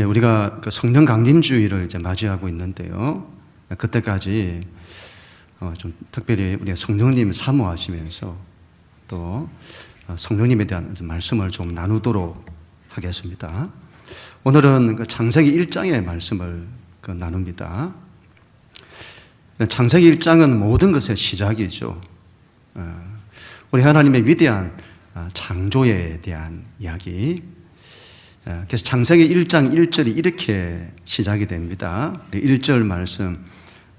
우리가 그 성령 강림주의를 이제 맞이하고 있는데요. 그때까지 좀 특별히 우리가 성령님 사모하시면서 또 성령님에 대한 말씀을 좀 나누도록 하겠습니다. 오늘은 그 창세기 1장의 말씀을 나눕니다. 창세기 1장은 모든 것의 시작이죠. 우리 하나님의 위대한 창조에 대한 이야기. 그래서 창세기 1장 1절이 이렇게 시작이 됩니다. 1절 말씀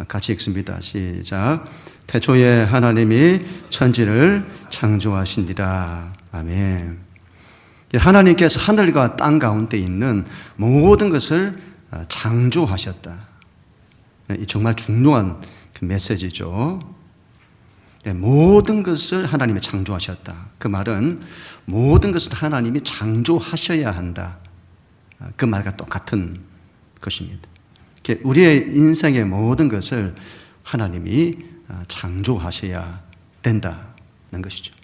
같이 읽습니다. 시작. 태초에 하나님이 천지를 창조하신디라. 아멘. 하나님께서 하늘과 땅 가운데 있는 모든 것을 창조하셨다. 이 정말 중요한 그 메시지죠. 모든 것을 하나님이 창조하셨다. 그 말은 모든 것을 하나님이 창조하셔야 한다. 그 말과 똑같은 것입니다. 우리의 인생의 모든 것을 하나님이 창조하셔야 된다는 것이죠.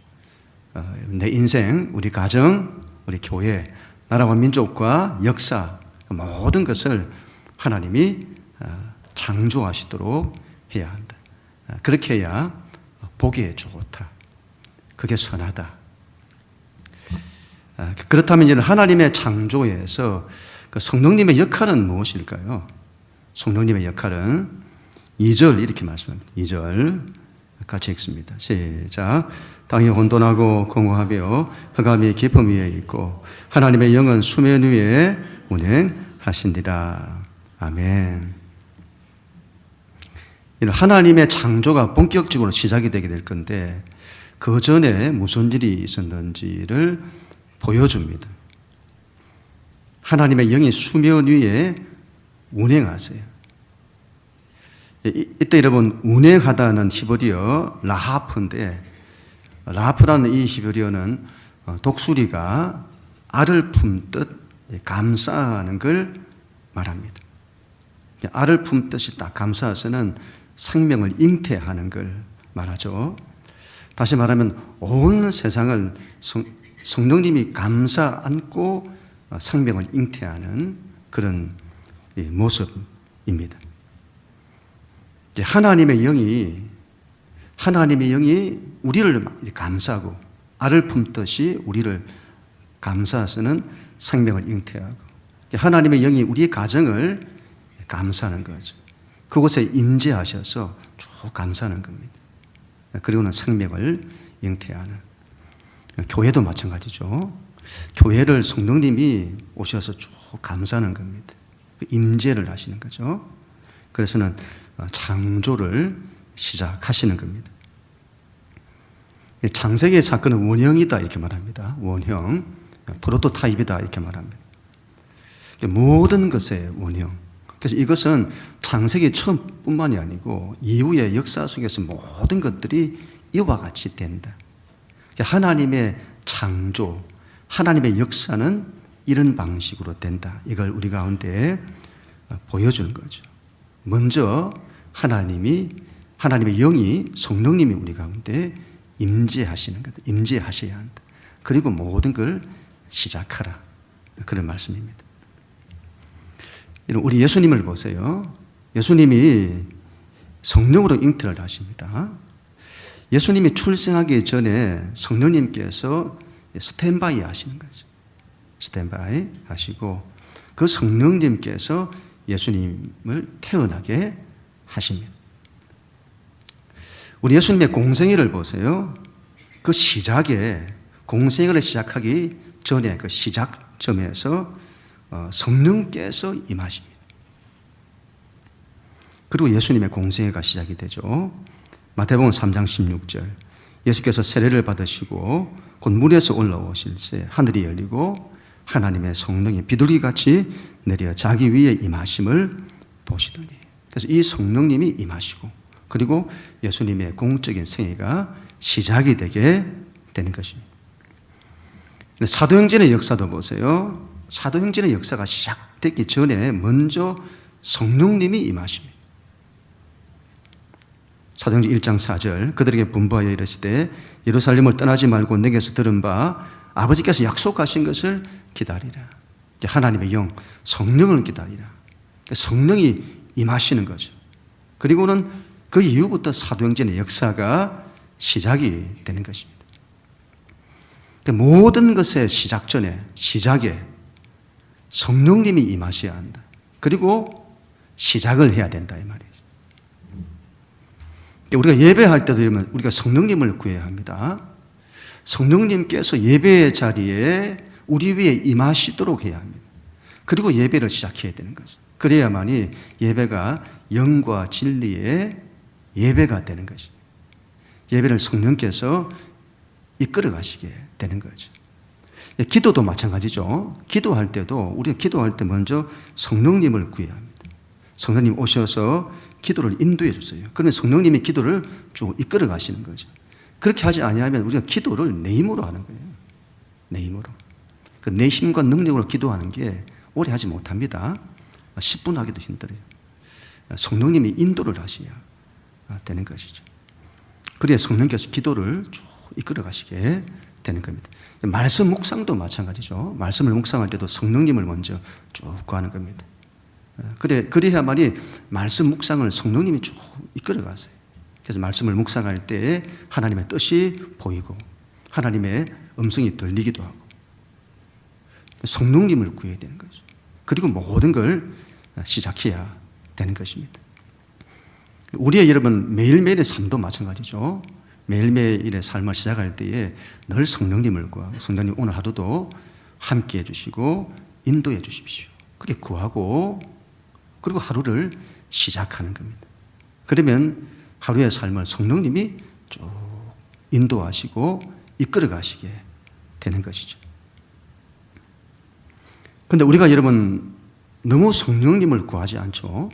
내 인생, 우리 가정, 우리 교회, 나라와 민족과 역사, 모든 것을 하나님이 창조하시도록 해야 한다. 그렇게 해야 보기에 좋다. 그게 선하다. 그렇다면 이제 하나님의 창조에서 그 성령님의 역할은 무엇일까요? 성령님의 역할은 2절 이렇게 말씀합니다. 2절 같이 읽습니다. 시작. 땅이 혼돈하고 공허하며 흑암이 깊음 위에 있고 하나님의 영은 수면 위에 운행하신디라. 아멘. 하나님의 창조가 본격적으로 시작이 되게 될 건데 그 전에 무슨 일이 있었는지를 보여줍니다. 하나님의 영이 수면 위에 운행하세요. 이때 여러분 운행하다는 히브리어 라하프인데 라하프라는 이 히브리어는 독수리가 알을 품듯 감싸는 걸 말합니다. 알을 품듯이 딱 감싸서는 생명을 잉태하는 걸 말하죠. 다시 말하면 온 세상을 성령님이 감싸 안고 생명을 잉태하는 그런 모습입니다. 하나님의 영이 우리를 감싸고 알을 품듯이 우리를 감싸서는 생명을 잉태하고 하나님의 영이 우리의 가정을 감싸는 거죠. 그곳에 임재하셔서 쭉 감싸는 겁니다. 그리고는 생명을 잉태하는. 교회도 마찬가지죠. 교회를 성령님이 오셔서 쭉 감싸는 겁니다. 임재를 하시는 거죠. 그래서는 창조를 시작하시는 겁니다. 창세기의 사건은 원형이다 이렇게 말합니다. 원형, 프로토타입이다 이렇게 말합니다. 모든 것의 원형. 그래서 이것은 창세기 처음뿐만이 아니고 이후의 역사 속에서 모든 것들이 이와 같이 된다. 하나님의 창조, 하나님의 역사는 이런 방식으로 된다. 이걸 우리 가운데 보여주는 거죠. 먼저 하나님의 영이 성령님이 우리 가운데 임재하시는 거다. 임재하셔야 한다. 그리고 모든 걸 시작하라. 그런 말씀입니다. 우리 예수님을 보세요. 예수님이 성령으로 잉태를 하십니다. 예수님이 출생하기 전에 성령님께서 스탠바이 하시는 거죠. 스탠바이 하시고 그 성령님께서 예수님을 태어나게 하십니다. 우리 예수님의 공생애를 보세요. 그 시작에 공생애를 시작하기 전에 그 시작점에서 성령께서 임하십니다. 그리고 예수님의 공생애가 시작이 되죠. 마태복음 3장 16절 예수께서 세례를 받으시고 곧 물에서 올라오실 때 하늘이 열리고 하나님의 성령이 비둘기같이 내려 자기 위에 임하심을 보시더니. 그래서 이 성령님이 임하시고 그리고 예수님의 공적인 생애가 시작이 되게 되는 것입니다. 사도행전의 역사도 보세요. 사도행전의 역사가 시작되기 전에 먼저 성령님이 임하십니다. 사도행전 1장 4절 그들에게 분부하여 이르시되 예루살렘을 떠나지 말고 내게서 들은 바 아버지께서 약속하신 것을 기다리라. 하나님의 영, 성령을 기다리라. 성령이 임하시는 거죠. 그리고는 그 이후부터 사도행전의 역사가 시작이 되는 것입니다. 모든 것의 시작 전에, 시작에 성령님이 임하셔야 한다. 그리고 시작을 해야 된다 이 말이에요. 우리가 예배할 때도 우리가 성령님을 구해야 합니다. 성령님께서 예배의 자리에 우리 위에 임하시도록 해야 합니다. 그리고 예배를 시작해야 되는 거죠. 그래야만이 예배가 영과 진리의 예배가 되는 것입니다. 예배를 성령께서 이끌어 가시게 되는 거죠. 기도도 마찬가지죠. 기도할 때도 우리가 기도할 때 먼저 성령님을 구해야 합니다. 성령님 오셔서 기도를 인도해 주세요. 그러면 성령님이 기도를 쭉 이끌어 가시는 거죠. 그렇게 하지 아니하면 우리가 기도를 내 힘으로 하는 거예요. 내 힘으로. 내 힘과 능력으로 기도하는 게 오래 하지 못합니다. 10분 하기도 힘들어요. 성령님이 인도를 하셔야 되는 것이죠. 그래야 성령께서 기도를 쭉 이끌어 가시게 되는 겁니다. 말씀 묵상도 마찬가지죠. 말씀을 묵상할 때도 성령님을 먼저 쭉 구하는 겁니다. 그래야만이 말씀 묵상을 성령님이 쭉 이끌어 가세요. 그래서 말씀을 묵상할 때 하나님의 뜻이 보이고 하나님의 음성이 들리기도 하고 성령님을 구해야 되는 거죠. 그리고 모든 걸 시작해야 되는 것입니다. 우리의 여러분 매일매일의 삶도 마찬가지죠. 매일매일의 삶을 시작할 때에 늘 성령님을 구하고 성령님 오늘 하루도 함께 해주시고 인도해 주십시오. 그렇게 구하고 그리고 하루를 시작하는 겁니다. 그러면 하루의 삶을 성령님이 쭉 인도하시고 이끌어 가시게 되는 것이죠. 그런데 우리가 여러분 너무 성령님을 구하지 않죠.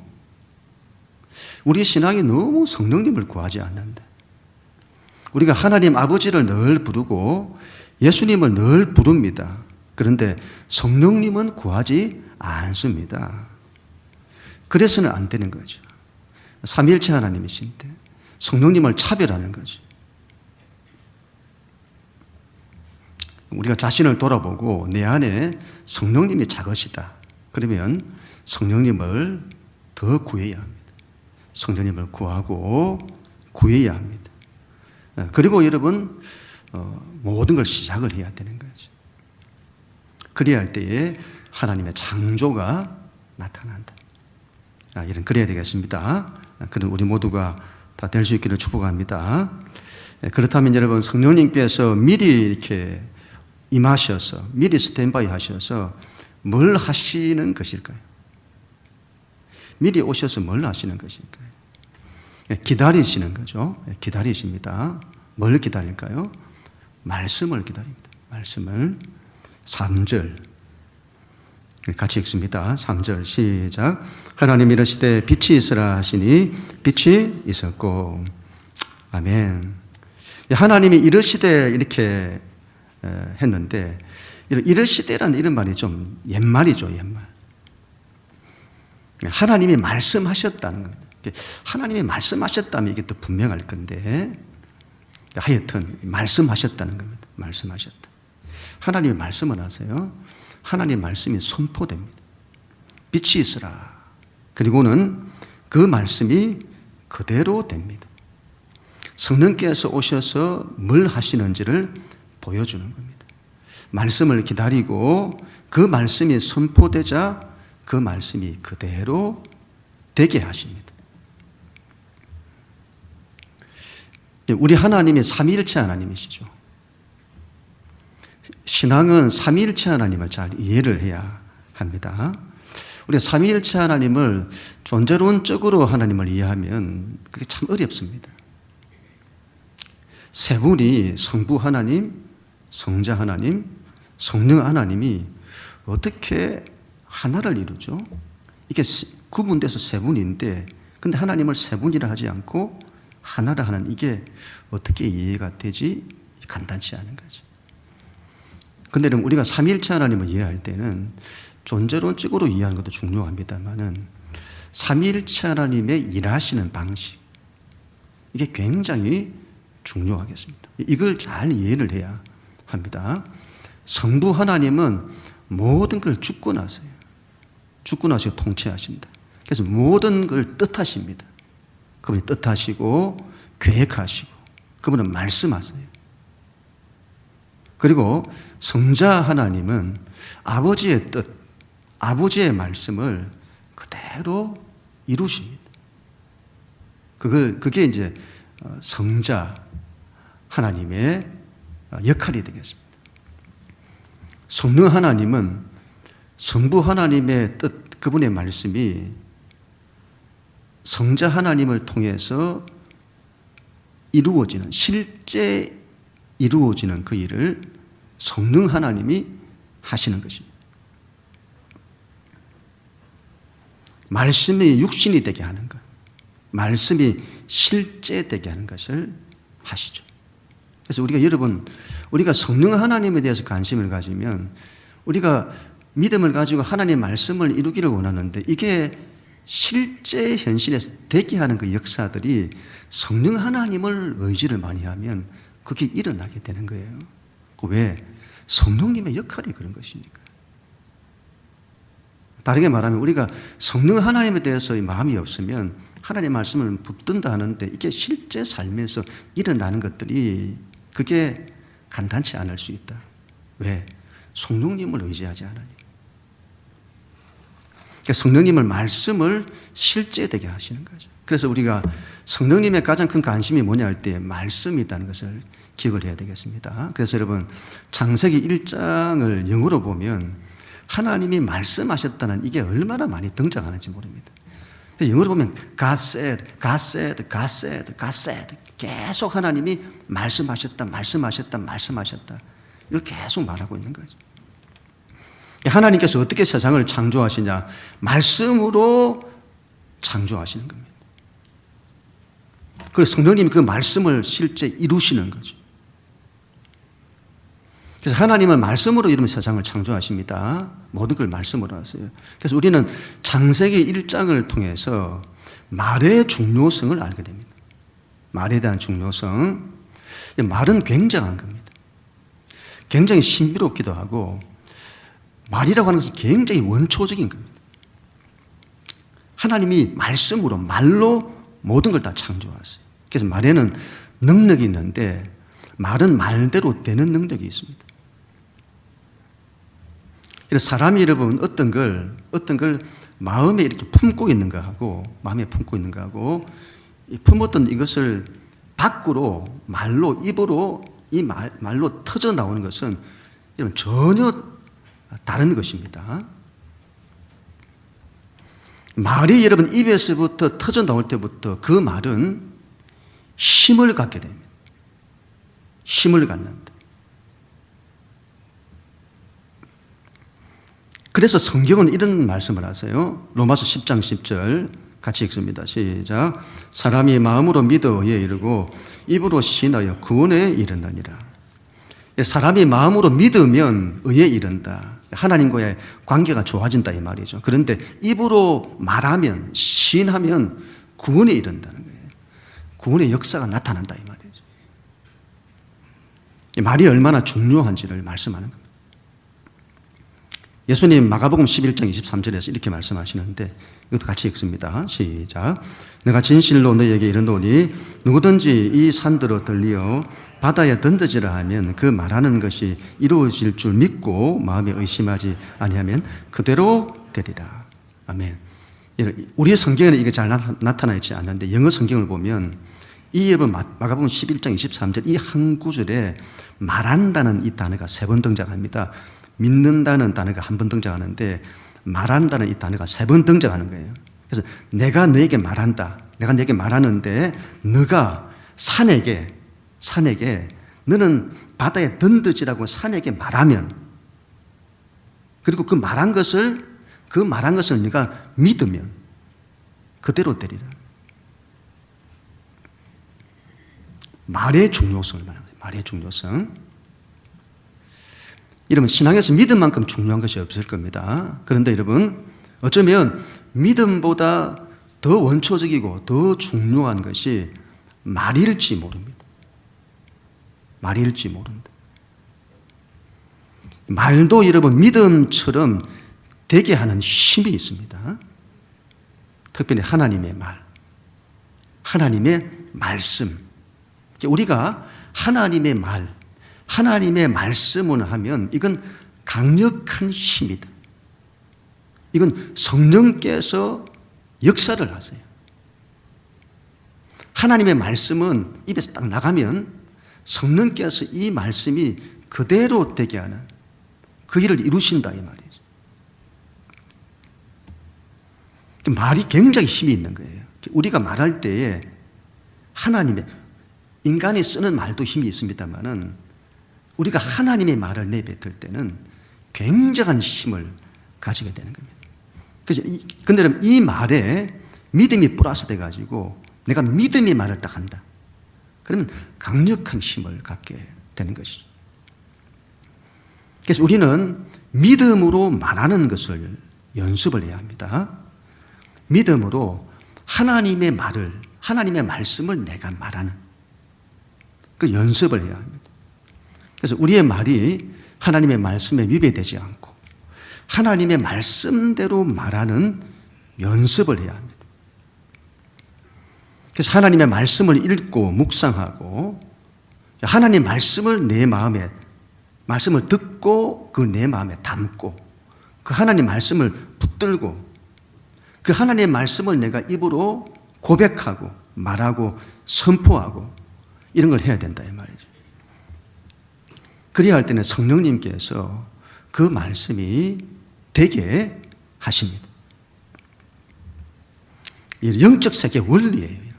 우리 신앙이 너무 성령님을 구하지 않는데 우리가 하나님 아버지를 늘 부르고 예수님을 늘 부릅니다. 그런데 성령님은 구하지 않습니다. 그래서는 안 되는 거죠. 삼위일체 하나님이신데 성령님을 차별하는 거죠. 우리가 자신을 돌아보고 내 안에 성령님이 작으시다. 그러면 성령님을 더 구해야 합니다. 성령님을 구하고 구해야 합니다. 그리고 여러분 모든 걸 시작을 해야 되는 거죠. 그래야 할 때에 하나님의 창조가 나타난다. 이런 그래야 되겠습니다. 그런 우리 모두가 다 될 수 있기를 축복합니다. 그렇다면 여러분 성령님께서 미리 이렇게 임하셔서 미리 스탠바이 하셔서 뭘 하시는 것일까요? 미리 오셔서 뭘 하시는 것일까요? 기다리시는 거죠. 기다리십니다. 뭘 기다릴까요? 말씀을 기다립니다. 말씀을 3절 같이 읽습니다. 3절 시작. 하나님 이르시되 빛이 있으라 하시니 빛이 있었고. 아멘. 하나님이 이르시되 이렇게 했는데 이르시되라는 이런 말이 좀 옛말이죠. 옛말. 하나님이 말씀하셨다는 겁니다. 하나님이 말씀하셨다면 이게 더 분명할 건데 하여튼 말씀하셨다는 겁니다. 말씀하셨다. 하나님이 말씀을 하세요. 하나님의 말씀이 선포됩니다. 빛이 있으라. 그리고는 그 말씀이 그대로 됩니다. 성령께서 오셔서 뭘 하시는지를 보여주는 겁니다. 말씀을 기다리고 그 말씀이 선포되자 그 말씀이 그대로 되게 하십니다. 우리 하나님이 삼위일체 하나님이시죠. 신앙은 삼위일체 하나님을 잘 이해를 해야 합니다. 우리가 삼위일체 하나님을 존재론적으로 하나님을 이해하면 그게 참 어렵습니다. 세 분이 성부 하나님, 성자 하나님, 성령 하나님이 어떻게 하나를 이루죠? 이게 구분돼서 세 분인데 근데 하나님을 세 분이라 하지 않고 하나라 하는 이게 어떻게 이해가 되지? 간단치 않은 거죠. 근데 우리가 삼위일체 하나님을 이해할 때는 존재론적으로 이해하는 것도 중요합니다만은 삼위일체 하나님의 일하시는 방식 이게 굉장히 중요하겠습니다. 이걸 잘 이해를 해야 합니다. 성부 하나님은 모든 걸 죽고 나서요. 죽고 나서 통치하신다. 그래서 모든 걸 뜻하십니다. 그분이 뜻하시고 계획하시고 그분은 말씀하세요. 그리고 성자 하나님은 아버지의 뜻, 아버지의 말씀을 그대로 이루십니다. 그게 이제 성자 하나님의 역할이 되겠습니다. 성령 하나님은 성부 하나님의 뜻, 그분의 말씀이 성자 하나님을 통해서 이루어지는, 실제 이루어지는 그 일을 성령 하나님이 하시는 것입니다. 말씀이 육신이 되게 하는 것, 말씀이 실제 되게 하는 것을 하시죠. 그래서 우리가 성령 하나님에 대해서 관심을 가지면 우리가 믿음을 가지고 하나님의 말씀을 이루기를 원하는데 이게 실제 현실에서 되게 하는 그 역사들이 성령 하나님을 의지를 많이 하면 그게 일어나게 되는 거예요. 왜? 성령님의 역할이 그런 것이니까. 다르게 말하면 우리가 성령 하나님에 대해서의 마음이 없으면 하나님의 말씀을 붙든다 하는데 이게 실제 삶에서 일어나는 것들이 그게 간단치 않을 수 있다. 왜? 성령님을 의지하지 않으니. 그러니까 성령님을 말씀을 실제 되게 하시는 거죠. 그래서 우리가 성령님의 가장 큰 관심이 뭐냐 할 때 말씀이 있다는 것을 기억을 해야 되겠습니다. 그래서 여러분 창세기 1장을 영어로 보면 하나님이 말씀하셨다는 이게 얼마나 많이 등장하는지 모릅니다. 영어로 보면 God said, God said, God said, God said 계속 하나님이 말씀하셨다, 말씀하셨다, 말씀하셨다 이걸 계속 말하고 있는 거죠. 하나님께서 어떻게 세상을 창조하시냐? 말씀으로 창조하시는 겁니다. 그래서 성령님이 그 말씀을 실제 이루시는 거죠. 그래서 하나님은 말씀으로 이루면 세상을 창조하십니다. 모든 걸 말씀으로 하세요. 그래서 우리는 창세기 1장을 통해서 말의 중요성을 알게 됩니다. 말에 대한 중요성. 말은 굉장한 겁니다. 굉장히 신비롭기도 하고 말이라고 하는 것은 굉장히 원초적인 겁니다. 하나님이 말씀으로, 말로 모든 걸 다 창조하세요. 그래서 말에는 능력이 있는데 말은 말대로 되는 능력이 있습니다. 그래서 사람이 여러분 어떤 걸 마음에 이렇게 품고 있는 거하고 마음에 품고 있는 거하고 품었던 이것을 밖으로 말로 입으로 이 말로 터져 나오는 것은 여러분 전혀 다른 것입니다. 말이 여러분 입에서부터 터져 나올 때부터 그 말은 힘을 갖게 됩니다. 힘을 갖는다. 그래서 성경은 이런 말씀을 하세요. 로마서 10장 10절 같이 읽습니다. 시작. 사람이 마음으로 믿어 의에 이르고 입으로 신하여 구원에 이르느니라. 사람이 마음으로 믿으면 의에 이른다. 하나님과의 관계가 좋아진다 이 말이죠. 그런데 입으로 말하면 신하면 구원에 이른다는 거예요. 구원의 역사가 나타난다 이 말이죠. 말이 얼마나 중요한지를 말씀하는 겁니다. 예수님 마가복음 11장 23절에서 이렇게 말씀하시는데 이것도 같이 읽습니다. 시작. 내가 진실로 너희에게 이르노니 누구든지 이 산들어 들리어 바다에 던져지라 하면 그 말하는 것이 이루어질 줄 믿고 마음에 의심하지 아니하면 그대로 되리라. 아멘. 우리 성경에는 이게 잘 나타나 있지 않는데 영어 성경을 보면 이 마가복음 11장 23절 이 한 구절에 말한다는 이 단어가 3번 등장합니다. 믿는다는 단어가 1번 등장하는데 말한다는 이 단어가 3번 등장하는 거예요. 그래서 내가 너에게 말한다. 내가 너에게 말하는데 너가 산에게 너는 바다에 던져지라고 산에게 말하면 그리고 그 말한 것을 네가 믿으면 그대로 되리라. 말의 중요성을 말하는 거예요. 말의 중요성. 여러분 신앙에서 믿음만큼 중요한 것이 없을 겁니다. 그런데 여러분 어쩌면 믿음보다 더 원초적이고 더 중요한 것이 말일지 모릅니다. 말일지 모른다. 말도 여러분 믿음처럼 되게 하는 힘이 있습니다. 특별히 하나님의 말, 하나님의 말씀. 우리가 하나님의 말, 하나님의 말씀을 하면 이건 강력한 힘이다. 이건 성령께서 역사를 하세요. 하나님의 말씀은 입에서 딱 나가면 성령께서 이 말씀이 그대로 되게 하는 그 일을 이루신다 이 말이죠. 말이 굉장히 힘이 있는 거예요. 우리가 말할 때에 하나님의, 인간이 쓰는 말도 힘이 있습니다만은 우리가 하나님의 말을 내뱉을 때는 굉장한 힘을 가지게 되는 겁니다. 그래서 근데 이 말에 믿음이 플러스 돼가지고 내가 믿음의 말을 딱 한다. 그러면 강력한 힘을 갖게 되는 것이죠. 그래서 우리는 믿음으로 말하는 것을 연습을 해야 합니다. 믿음으로 하나님의 말을, 하나님의 말씀을 내가 말하는 그 연습을 해야 합니다. 그래서 우리의 말이 하나님의 말씀에 위배되지 않고 하나님의 말씀대로 말하는 연습을 해야 합니다. 그래서 하나님의 말씀을 읽고 묵상하고 하나님의 말씀을 내 마음에, 말씀을 듣고 그 내 마음에 담고 그 하나님 말씀을 붙들고 그 하나님의 말씀을 내가 입으로 고백하고 말하고 선포하고 이런 걸 해야 된다 이 말이죠. 그래야 할 때는 성령님께서 그 말씀이 되게 하십니다. 영적 세계 원리예요.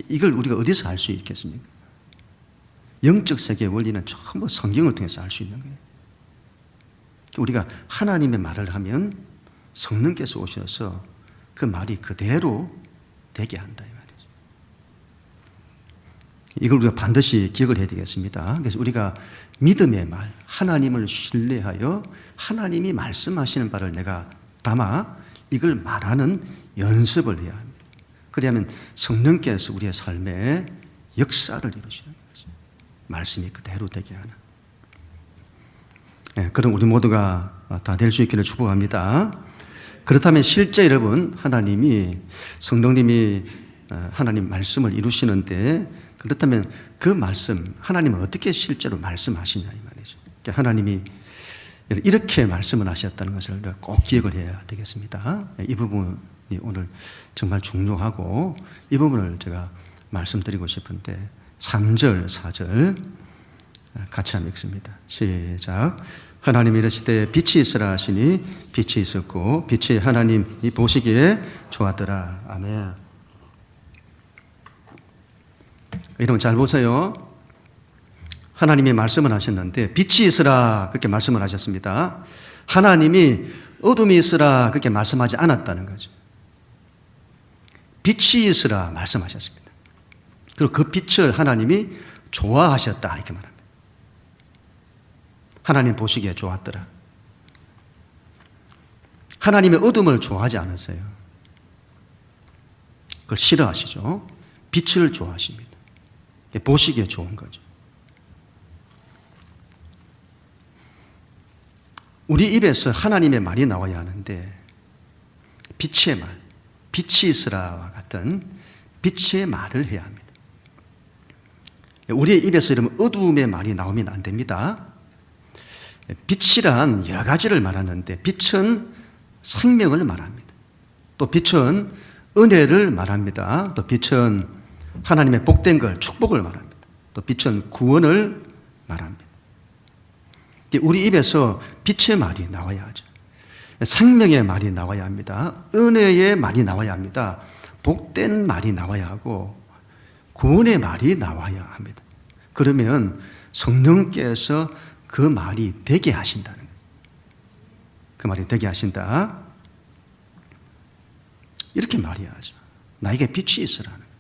이걸 우리가 어디서 알 수 있겠습니까? 영적 세계 원리는 전부 성경을 통해서 알 수 있는 거예요. 우리가 하나님의 말을 하면 성령께서 오셔서 그 말이 그대로 되게 한다 이 말이죠. 이걸 우리가 반드시 기억을 해야 되겠습니다. 그래서 우리가 믿음의 말, 하나님을 신뢰하여 하나님이 말씀하시는 바를 내가 담아 이걸 말하는 연습을 해야 합니다. 그래야만 성령께서 우리의 삶에 역사를 이루시는 거죠. 말씀이 그대로 되게 하는. 네, 그럼 우리 모두가 다 될 수 있기를 축복합니다. 그렇다면 실제 여러분 하나님이 성령님이 하나님 말씀을 이루시는데 그렇다면 그 말씀 하나님은 어떻게 실제로 말씀하시냐 이 말이죠. 하나님이 이렇게 말씀을 하셨다는 것을 꼭 기억을 해야 되겠습니다. 이 부분이 오늘 정말 중요하고 이 부분을 제가 말씀드리고 싶은데 3절 4절 같이 한번 읽습니다. 시작. 하나님이 이르시되 빛이 있으라 하시니 빛이 있었고 빛이 하나님이 보시기에 좋았더라. 아멘. 여러분 잘 보세요. 하나님이 말씀을 하셨는데 빛이 있으라 그렇게 말씀을 하셨습니다. 하나님이 어둠이 있으라 그렇게 말씀하지 않았다는 거죠. 빛이 있으라 말씀하셨습니다. 그리고 그 빛을 하나님이 좋아하셨다 이렇게 말합니다. 하나님 보시기에 좋았더라. 하나님의 어둠을 좋아하지 않으세요. 그걸 싫어하시죠. 빛을 좋아하십니다. 보시기에 좋은 거죠. 우리 입에서 하나님의 말이 나와야 하는데 빛의 말, 빛이 있으라와 같은 빛의 말을 해야 합니다. 우리의 입에서 이러면 어두움의 말이 나오면 안 됩니다. 빛이란 여러 가지를 말하는데 빛은 생명을 말합니다. 또 빛은 은혜를 말합니다. 또 빛은 하나님의 복된 걸, 축복을 말합니다. 또 빛은 구원을 말합니다. 우리 입에서 빛의 말이 나와야 하죠. 생명의 말이 나와야 합니다. 은혜의 말이 나와야 합니다. 복된 말이 나와야 하고 구원의 말이 나와야 합니다. 그러면 성령께서 그 말이 되게 하신다는 거예요. 그 말이 되게 하신다. 이렇게 말해야죠. 나에게 빛이 있으라는 거예요.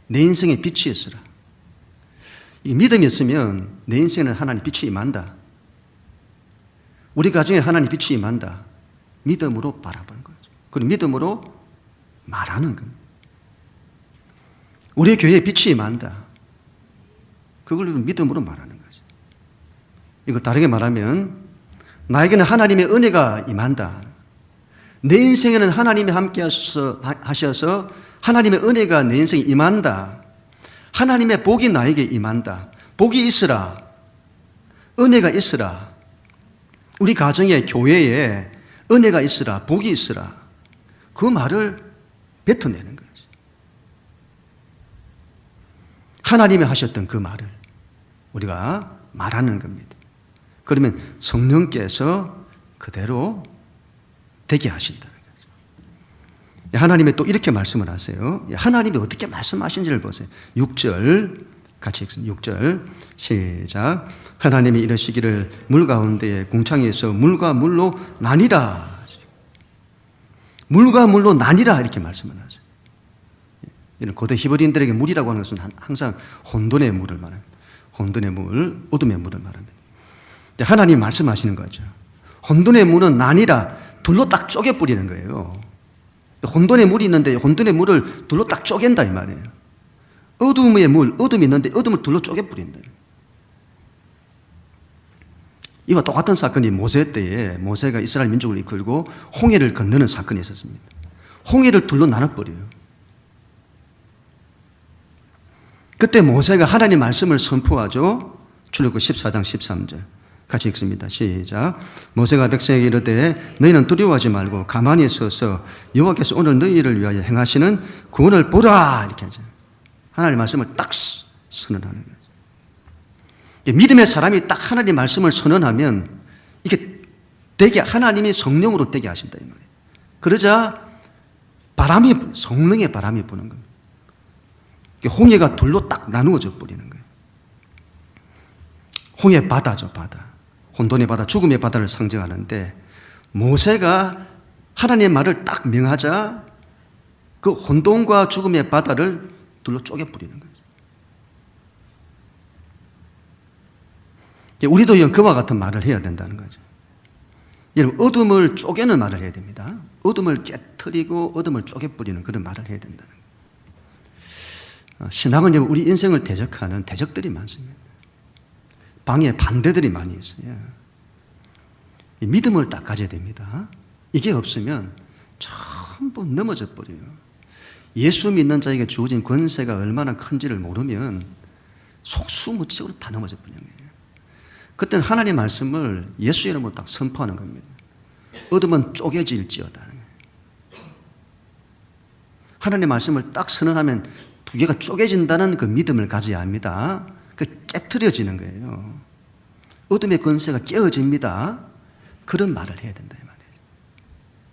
내 인생에 빛이 있으라. 이 믿음이 있으면 내 인생에는 하나님 빛이 임한다. 우리 가정에 하나님 빛이 임한다. 믿음으로 바라보는 거죠. 그리고 믿음으로 말하는 겁니다. 우리 교회에 빛이 임한다. 그걸 믿음으로 말하는 거죠. 이걸 다르게 말하면 나에게는 하나님의 은혜가 임한다. 내 인생에는 하나님이 함께 하셔서 하나님의 은혜가 내 인생에 임한다. 하나님의 복이 나에게 임한다. 복이 있으라. 은혜가 있으라. 우리 가정에, 교회에 은혜가 있으라. 복이 있으라. 그 말을 뱉어내는 거죠. 하나님이 하셨던 그 말을 우리가 말하는 겁니다. 그러면 성령께서 그대로 되게 하신다는 거죠. 하나님이 또 이렇게 말씀을 하세요. 하나님이 어떻게 말씀하신지를 보세요. 6절 같이 읽습니다. 6절 시작. 하나님이 이러시기를 물 가운데에 궁창에서 물과 물로 나뉘라. 물과 물로 나뉘라 이렇게 말씀을 하세요. 이런 고대 히브리인들에게 물이라고 하는 것은 항상 혼돈의 물을 말합니다. 혼돈의 물, 어둠의 물을 말합니다. 하나님 말씀하시는 거죠. 혼돈의 물은 나뉘라. 둘로 딱 쪼개 뿌리는 거예요. 혼돈의 물이 있는데 혼돈의 물을 둘로 딱 쪼갠다 이 말이에요. 어둠의 물, 어둠이 있는데 어둠을 둘로 쪼개 뿌린다. 이와 똑같은 사건이 모세 때에 모세가 이스라엘 민족을 이끌고 홍해를 건너는 사건이 있었습니다. 홍해를 둘로 나눠버려요. 그때 모세가 하나님 말씀을 선포하죠. 출애굽기 14장 13절 같이 읽습니다. 시작. 모세가 백성에게 이르되 너희는 두려워하지 말고 가만히 서서 여호와께서 오늘 너희를 위하여 행하시는 구원을 보라 이렇게 하죠. 하나님 말씀을 딱 선언하는 거죠. 믿음의 사람이 딱 하나님 말씀을 선언하면 이게 되게 하나님이 성령으로 되게 하신다 이 말이에요. 그러자 성령의 바람이 부는 겁니다. 홍해가 둘로 딱 나누어져 버리는 거예요. 홍해 바다죠, 바다. 혼돈의 바다, 죽음의 바다를 상징하는데 모세가 하나님의 말을 딱 명하자 그 혼돈과 죽음의 바다를 둘로 쪼개 뿌리는 거죠. 우리도 그와 같은 말을 해야 된다는 거죠. 여러분, 어둠을 쪼개는 말을 해야 됩니다. 어둠을 깨트리고 어둠을 쪼개 뿌리는 그런 말을 해야 된다는 거예요. 신앙은 우리 인생을 대적하는 대적들이 많습니다. 방해 반대들이 많이 있어요. 믿음을 딱 가져야 됩니다. 이게 없으면 전부 넘어져 버려요. 예수 믿는 자에게 주어진 권세가 얼마나 큰지를 모르면 속수무책으로 다 넘어져 버리는 거예요. 그때는 하나님의 말씀을 예수 이름으로 딱 선포하는 겁니다. 어둠은 쪼개질지어다. 하나님의 말씀을 딱 선언하면 두 개가 쪼개진다는 그 믿음을 가져야 합니다. 그 깨트려지는 거예요. 어둠의 권세가 깨어집니다. 그런 말을 해야 된다 이 말이에요.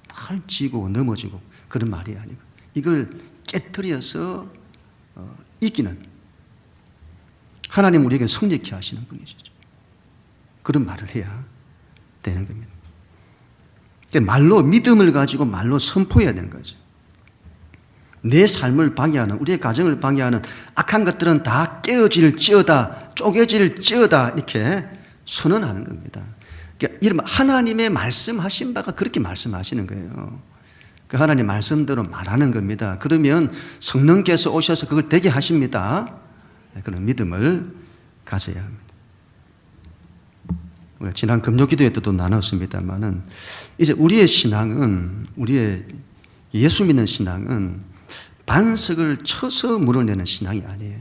펼치고 넘어지고 그런 말이 아니고 이걸 깨트려서 이기는 하나님 우리에게 성립케 하시는 분이시죠. 그런 말을 해야 되는 겁니다. 말로 믿음을 가지고 말로 선포해야 되는 거죠. 내 삶을 방해하는 우리의 가정을 방해하는 악한 것들은 다 깨어질지어다 쪼개질지어다 이렇게 선언하는 겁니다. 그러니까 이런 하나님의 말씀하신 바가 그렇게 말씀하시는 거예요. 그 하나님 말씀대로 말하는 겁니다. 그러면 성령께서 오셔서 그걸 되게 하십니다. 그런 믿음을 가져야 합니다. 우리가 지난 금요기도회 때도 나눴습니다만은 이제 우리의 신앙은 우리의 예수 믿는 신앙은 반석을 쳐서 물을 내는 신앙이 아니에요.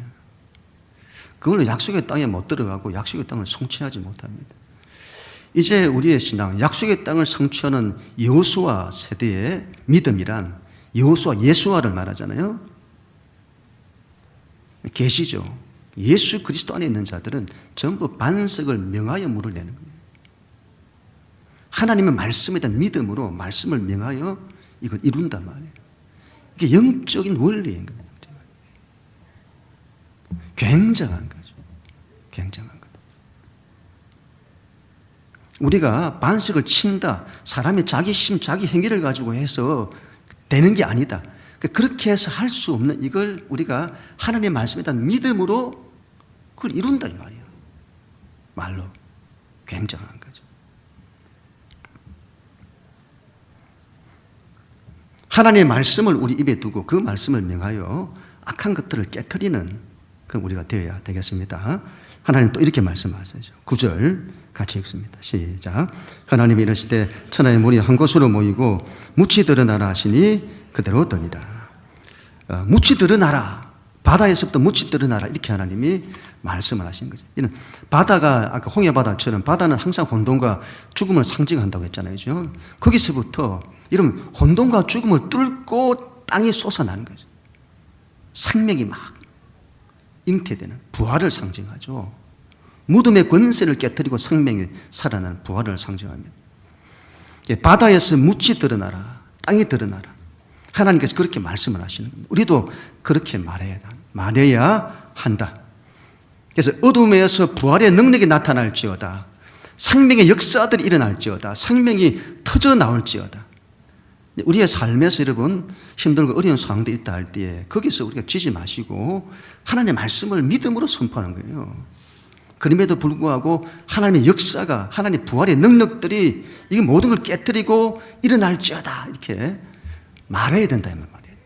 그걸로 약속의 땅에 못 들어가고 약속의 땅을 성취하지 못합니다. 이제 우리의 신앙, 약속의 땅을 성취하는 여호수아 세대의 믿음이란 여호수아 예수아를 말하잖아요. 계시죠. 예수 그리스도 안에 있는 자들은 전부 반석을 명하여 물을 내는 거예요. 하나님의 말씀에 대한 믿음으로 말씀을 명하여 이걸 이룬단 말이에요. 이게 영적인 원리인 겁니다. 굉장한 거죠. 굉장한 거죠. 우리가 반석을 친다. 사람의 자기 힘, 자기 행위를 가지고 해서 되는 게 아니다. 그렇게 해서 할 수 없는 이걸 우리가 하나님의 말씀에 대한 믿음으로 그걸 이룬다 이 말이에요. 말로. 굉장한 거죠. 하나님의 말씀을 우리 입에 두고 그 말씀을 명하여 악한 것들을 깨트리는 그 우리가 되어야 되겠습니다. 하나님 또 이렇게 말씀하세요. 9절 같이 읽습니다. 시작. 하나님이 이르시되 천하의 물이 한 곳으로 모이고 묻히 드러나라 하시니 그대로 되니라. 묻히 드러나라. 바다에서부터 묻히 드러나라. 이렇게 하나님이 말씀을 하신 거죠. 이는 바다가 아까 홍해바다처럼 바다는 항상 혼돈과 죽음을 상징한다고 했잖아요. 그죠? 거기서부터 이런 혼돈과 죽음을 뚫고 땅이 솟아나는 거죠. 생명이 막 잉태되는 부활을 상징하죠. 무덤의 권세를 깨뜨리고 생명이 살아나는 부활을 상징합니다. 바다에서 묻히 드러나라. 땅이 드러나라. 하나님께서 그렇게 말씀을 하시는 겁니다. 우리도 그렇게 말해야 한다. 그래서 어둠에서 부활의 능력이 나타날지어다. 생명의 역사들이 일어날지어다. 생명이 터져 나올지어다. 우리의 삶에서 여러분 힘들고 어려운 상황도 있다 할 때에 거기서 우리가 지지 마시고 하나님의 말씀을 믿음으로 선포하는 거예요. 그럼에도 불구하고 하나님의 역사가 하나님의 부활의 능력들이 이 모든 걸 깨뜨리고 일어날지어다 이렇게 말해야 된다 이 말이에요.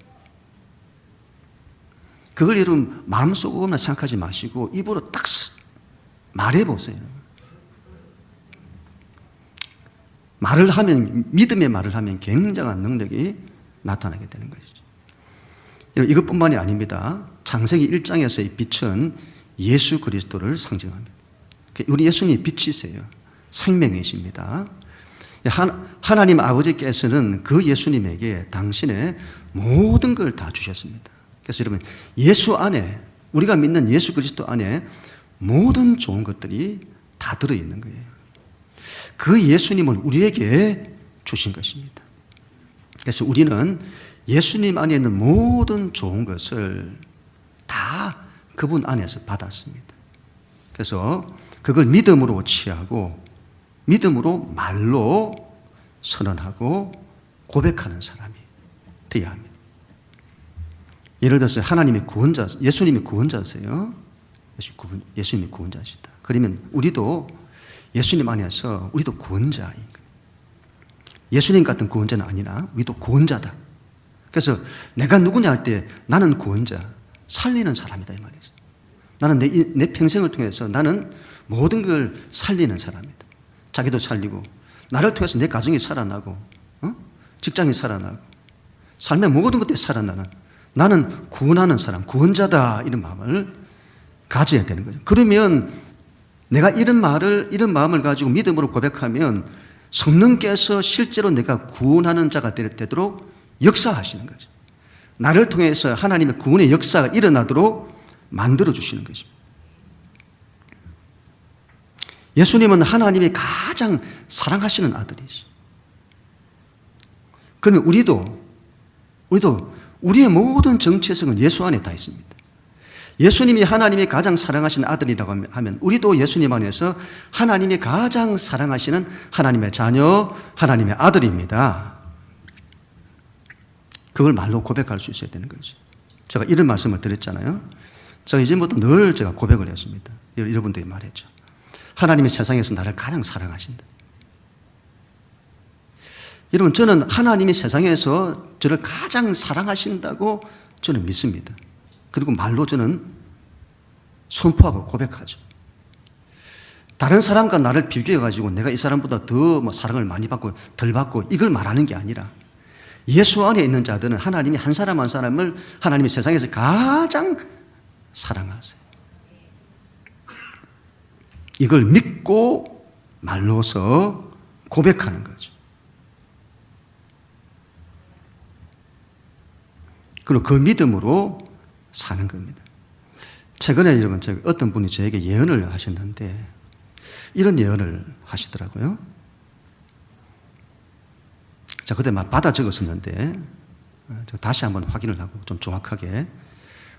그걸 여러분 마음속으로만 생각하지 마시고 입으로 딱 말해보세요. 말을 하면, 믿음의 말을 하면 굉장한 능력이 나타나게 되는 것이죠. 이것뿐만이 아닙니다. 창세기 1장에서의 빛은 예수 그리스도를 상징합니다. 우리 예수님이 빛이세요. 생명이십니다. 하나님 아버지께서는 그 예수님에게 당신의 모든 걸 다 주셨습니다. 그래서 여러분, 예수 안에, 우리가 믿는 예수 그리스도 안에 모든 좋은 것들이 다 들어있는 거예요. 그 예수님을 우리에게 주신 것입니다. 그래서 우리는 예수님 안에 있는 모든 좋은 것을 다 그분 안에서 받았습니다. 그래서 그걸 믿음으로 취하고 믿음으로 말로 선언하고 고백하는 사람이 되어야 합니다. 예를 들어서 하나님의 구원자, 예수님이 구원자세요. 예수님이 구원자시다. 그러면 우리도 예수님 안에서 우리도 구원자인 거예요. 예수님 같은 구원자는 아니나 우리도 구원자다. 그래서 내가 누구냐 할 때 나는 구원자, 살리는 사람이다 이 말이죠. 나는 내 평생을 통해서 나는 모든 걸 살리는 사람이다. 자기도 살리고 나를 통해서 내 가정이 살아나고 직장이 살아나고 삶의 모든 것들이 살아나는 나는 구원하는 사람, 구원자다 이런 마음을 가져야 되는 거죠. 그러면 내가 이런 마음을 가지고 믿음으로 고백하면 성령께서 실제로 내가 구원하는 자가 되도록 역사하시는 거죠. 나를 통해서 하나님의 구원의 역사가 일어나도록 만들어주시는 것입니다. 예수님은 하나님이 가장 사랑하시는 아들이시죠. 그러면 우리도 우리의 모든 정체성은 예수 안에 다 있습니다. 예수님이 하나님이 가장 사랑하시는 아들이라고 하면 우리도 예수님 안에서 하나님이 가장 사랑하시는 하나님의 자녀, 하나님의 아들입니다. 그걸 말로 고백할 수 있어야 되는 거죠. 제가 이런 말씀을 드렸잖아요. 제가 이전부터 늘 제가 고백을 했습니다. 여러분들이 말했죠. 하나님이 세상에서 나를 가장 사랑하신다. 여러분, 저는 하나님이 세상에서 저를 가장 사랑하신다고 저는 믿습니다. 그리고 말로 저는 선포하고 고백하죠. 다른 사람과 나를 비교해가지고 내가 이 사람보다 더 사랑을 많이 받고 덜 받고 이걸 말하는 게 아니라 예수 안에 있는 자들은 하나님이 한 사람 한 사람을 하나님이 세상에서 가장 사랑하세요. 이걸 믿고 말로서 고백하는 거죠. 그리고 그 믿음으로 사는 겁니다. 최근에 여러분, 어떤 분이 저에게 예언을 하셨는데 이런 예언을 하시더라고요. 자, 그때 막 받아 적었었는데 다시 한번 확인을 하고 좀 정확하게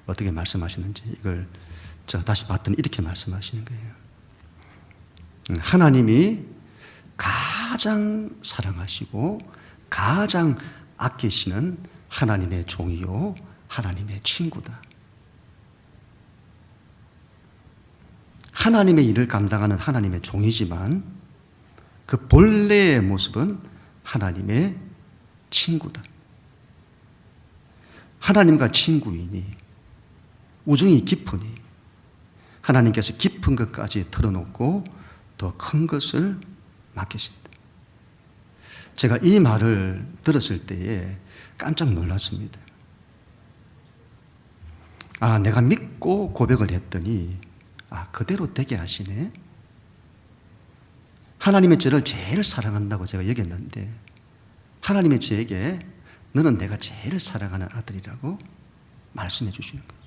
어떻게 말씀하시는지 이걸 제가 다시 봤더니 이렇게 말씀하시는 거예요. 하나님이 가장 사랑하시고 가장 아끼시는 하나님의 종이요 하나님의 친구다. 하나님의 일을 감당하는 하나님의 종이지만 그 본래의 모습은 하나님의 친구다. 하나님과 친구이니 우정이 깊으니 하나님께서 깊은 것까지 털어놓고 더 큰 것을 맡기신다. 제가 이 말을 들었을 때에 깜짝 놀랐습니다. 아, 내가 믿고 고백을 했더니 그대로 되게 하시네. 하나님의 저를 제일 사랑한다고 제가 여겼는데 하나님의 저에게 너는 내가 제일 사랑하는 아들이라고 말씀해 주시는 거예요.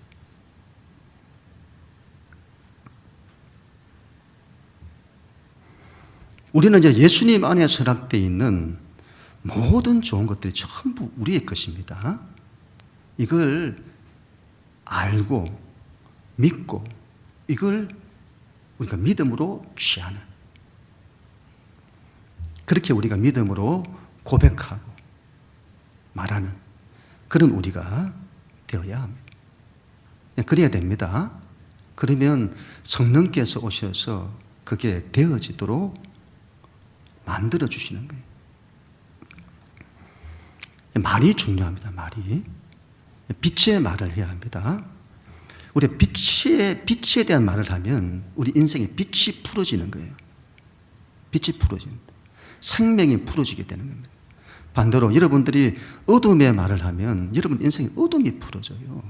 우리는 이제 예수님 안에 허락되어 있는 모든 좋은 것들이 전부 우리의 것입니다. 이걸 알고 믿고 이걸 우리가 믿음으로 취하는, 그렇게 우리가 믿음으로 고백하고 말하는 그런 우리가 되어야 합니다. 그래야 됩니다. 그러면 성령께서 오셔서 그게 되어지도록 만들어 주시는 거예요. 말이 중요합니다. 말이. 빛의 말을 해야 합니다. 우리 빛에 대한 말을 하면 우리 인생에 빛이 풀어지는 거예요. 빛이 풀어진다. 생명이 풀어지게 되는 겁니다. 반대로 여러분들이 어둠의 말을 하면 여러분 인생에 어둠이 풀어져요.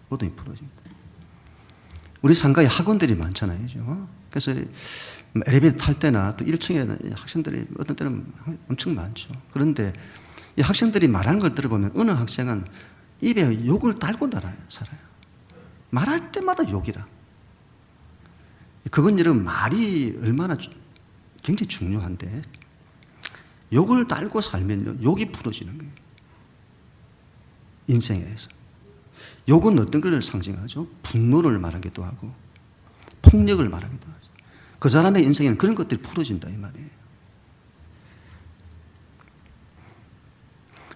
어둠이 풀어집니다. 우리 상가에 학원들이 많잖아요. 그래서 엘리베이터 탈 때나 또 1층에 학생들이 어떤 때는 엄청 많죠. 그런데 이 학생들이 말하는 걸 들어보면 어느 학생은 입에 욕을 달고 살아요. 말할 때마다 욕이라. 그건 여러분 말이 얼마나 굉장히 중요한데 욕을 달고 살면 욕이 풀어지는 거예요. 인생에서. 욕은 어떤 걸 상징하죠? 분노를 말하기도 하고 폭력을 말하기도 하죠. 그 사람의 인생에는 그런 것들이 풀어진다 이 말이에요.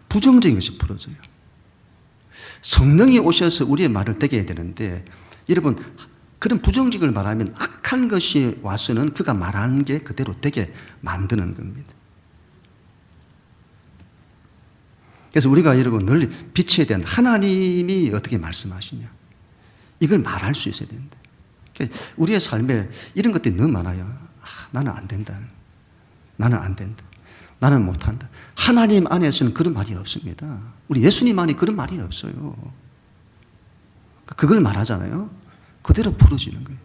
부정적인 것이 풀어져요. 성령이 오셔서 우리의 말을 되게 해야 되는데 여러분 그런 부정적인 걸 말하면 악한 것이 와서는 그가 말하는 게 그대로 되게 만드는 겁니다. 그래서 우리가 여러분 늘 빛에 대한 하나님이 어떻게 말씀하시냐 이걸 말할 수 있어야 된다. 우리의 삶에 이런 것들이 너무 많아요. 나는 안 된다. 나는 안 된다. 나는 못한다. 하나님 안에서는 그런 말이 없습니다. 우리 예수님 안에 그런 말이 없어요. 그걸 말하잖아요. 그대로 풀어지는 거예요.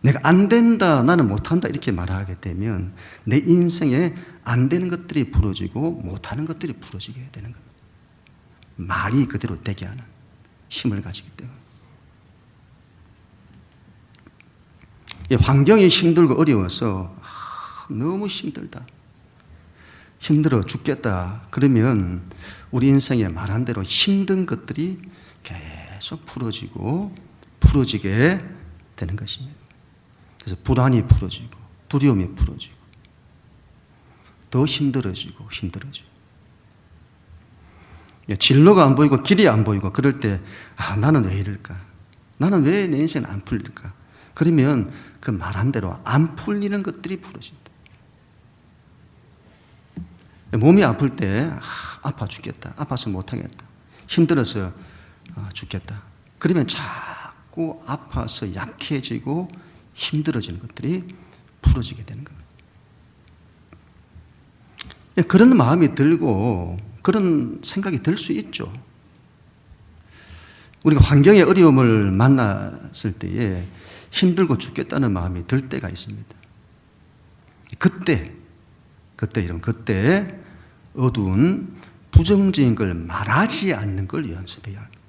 내가 안 된다, 나는 못한다 이렇게 말하게 되면 내 인생에 안 되는 것들이 풀어지고 못하는 것들이 풀어지게 되는 겁니다. 말이 그대로 되게 하는 힘을 가지기 때문에. 환경이 힘들고 어려워서 너무 힘들다, 힘들어 죽겠다 그러면 우리 인생에 말한 대로 힘든 것들이 계속 풀어지게 되는 것입니다. 그래서 불안이 풀어지고 두려움이 풀어지고 더 힘들어지고 진로가 안 보이고 길이 안 보이고 그럴 때 나는 왜 이럴까? 나는 왜 내 인생은 안 풀릴까? 그러면 그 말한 대로 안 풀리는 것들이 풀어진다. 몸이 아플 때 아파 죽겠다. 아파서 못하겠다. 힘들어서 죽겠다. 그러면 자꾸 아파서 약해지고 힘들어지는 것들이 풀어지게 되는 겁니다. 그런 마음이 들고 그런 생각이 들 수 있죠. 우리가 환경의 어려움을 만났을 때에 힘들고 죽겠다는 마음이 들 때가 있습니다. 그때 어두운 부정적인 걸 말하지 않는 걸 연습해야 합니다.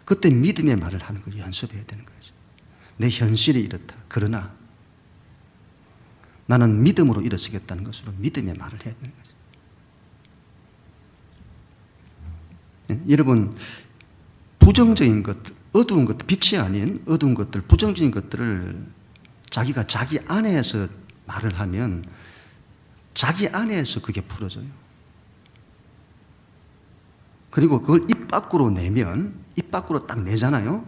그때 믿음의 말을 하는 걸 연습해야 되는 거죠. 내 현실이 이렇다. 그러나 나는 믿음으로 일어서겠다는 것으로 믿음의 말을 해야 되는 거죠. 여러분, 부정적인 것, 어두운 것, 빛이 아닌 어두운 것들, 부정적인 것들을 자기가 자기 안에서 말을 하면 자기 안에서 그게 풀어져요. 그리고 그걸 입 밖으로 내면, 입 밖으로 딱 내잖아요.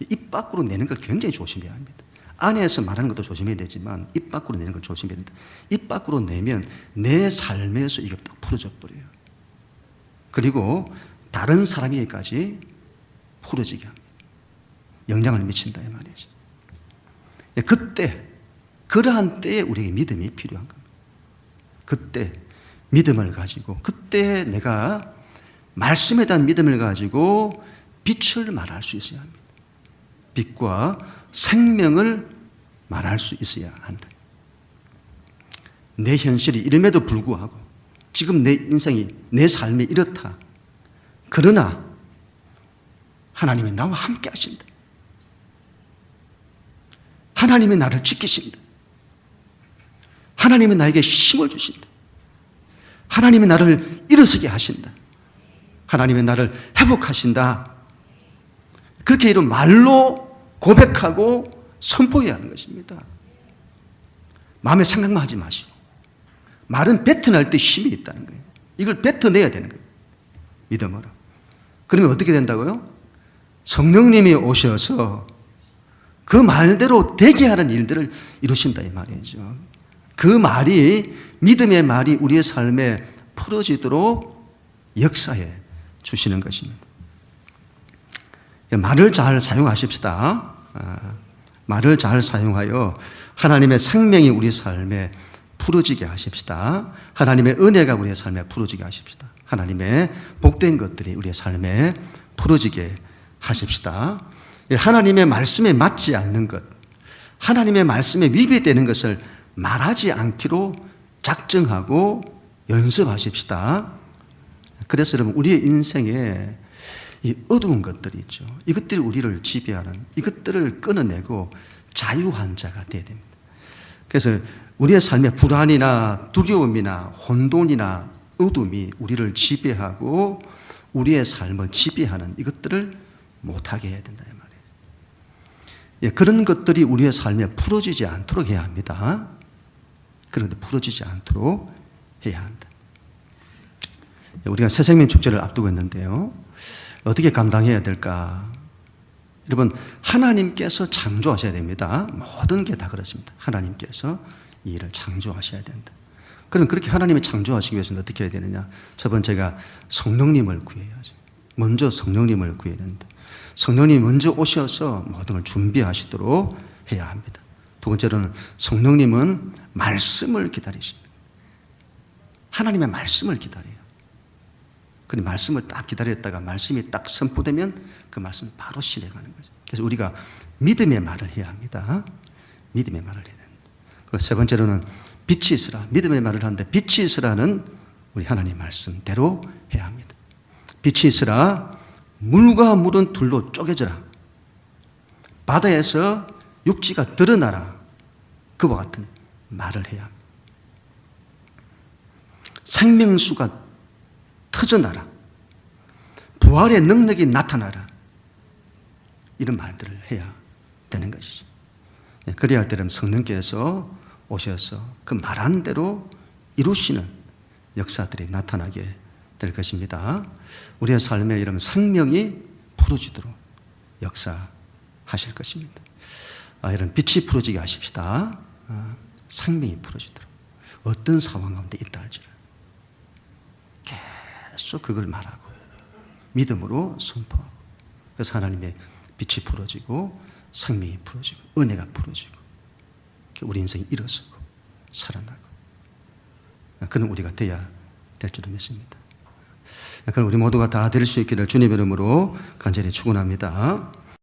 입 밖으로 내는 걸 굉장히 조심해야 합니다. 안에서 말하는 것도 조심해야 되지만 입 밖으로 내는 걸 조심해야 된다. 입 밖으로 내면 내 삶에서 이게 딱 풀어져 버려요. 그리고 다른 사람에게까지 풀어지게 합니다. 영향을 미친다 이 말이죠. 그때, 그러한 때에 우리에게 믿음이 필요한 겁니다. 그때 믿음을 가지고, 그때 내가 말씀에 대한 믿음을 가지고 빛을 말할 수 있어야 합니다. 빛과 생명을 말할 수 있어야 한다. 내 현실이 이름에도 불구하고 지금 내 인생이, 내 삶이 이렇다. 그러나 하나님이 나와 함께 하신다. 하나님이 나를 지키신다. 하나님이 나에게 힘을 주신다. 하나님이 나를 일어서게 하신다. 하나님이 나를 회복하신다. 그렇게 이런 말로 고백하고 선포해야 하는 것입니다. 마음에 생각만 하지 마시고. 말은 뱉어낼 때 힘이 있다는 거예요. 이걸 뱉어내야 되는 거예요. 믿음으로. 그러면 어떻게 된다고요? 성령님이 오셔서 그 말대로 되게 하는 일들을 이루신다 이 말이죠. 그 말이, 믿음의 말이 우리의 삶에 풀어지도록 역사해 주시는 것입니다. 말을 잘 사용하십시다. 말을 잘 사용하여 하나님의 생명이 우리 삶에 풀어지게 하십시다. 하나님의 은혜가 우리의 삶에 풀어지게 하십시다. 하나님의 복된 것들이 우리의 삶에 풀어지게 하십시다. 하나님의 말씀에 맞지 않는 것, 하나님의 말씀에 위배되는 것을 말하지 않기로 작정하고 연습하십시다. 그래서 여러분, 우리의 인생에 이 어두운 것들이 있죠. 이것들이 우리를 지배하는, 이것들을 끊어내고 자유한 자가 되어야 됩니다. 그래서 우리의 삶에 불안이나 두려움이나 혼돈이나 어둠이 우리를 지배하고 우리의 삶을 지배하는 이것들을 못하게 해야 된다 이 말이에요. 예, 그런 것들이 우리의 삶에 풀어지지 않도록 해야 합니다. 그런데 풀어지지 않도록 해야 한다. 우리가 새생명 축제를 앞두고 있는데요. 어떻게 감당해야 될까? 여러분, 하나님께서 창조하셔야 됩니다. 모든 게 다 그렇습니다. 하나님께서 이 일을 창조하셔야 된다. 그럼 그렇게 하나님이 창조하시기 위해서는 어떻게 해야 되느냐? 첫 번째가 성령님을 구해야죠. 먼저 성령님을 구해야 된다. 성령님이 먼저 오셔서 모든 걸 준비하시도록 해야 합니다. 두 번째로는 성령님은 말씀을 기다리십니다. 하나님의 말씀을 기다려요. 그 말씀을 딱 기다렸다가 말씀이 딱 선포되면 그 말씀을 바로 실행하는 거죠. 그래서 우리가 믿음의 말을 해야 합니다. 믿음의 말을 해야 된다. 그리고 세 번째로는 빛이 있으라. 믿음의 말을 하는데 빛이 있으라는 우리 하나님의 말씀대로 해야 합니다. 빛이 있으라. 물과 물은 둘로 쪼개져라. 바다에서 육지가 드러나라. 그와 같은 말을 해야 합니다. 생명수가 터져나라. 부활의 능력이 나타나라. 이런 말들을 해야 되는 것이죠. 그래야 할 때는 성령께서 오셔서 그 말한 대로 이루시는 역사들이 나타나게 될 것입니다. 우리의 삶에 이런 생명이 풀어지도록 역사하실 것입니다. 이런 빛이 풀어지게 하십시다. 생명이 풀어지도록. 어떤 상황 가운데 있다 할지를 계속 그걸 말하고 믿음으로 선포하고, 그래서 하나님의 빛이 풀어지고 생명이 풀어지고 은혜가 풀어지고 우리 인생이 일어서고 살아나고, 그는 우리가 되어야 될 줄을 믿습니다. 그럼 우리 모두가 다 될 수 있기를 주님의 이름으로 간절히 축원합니다.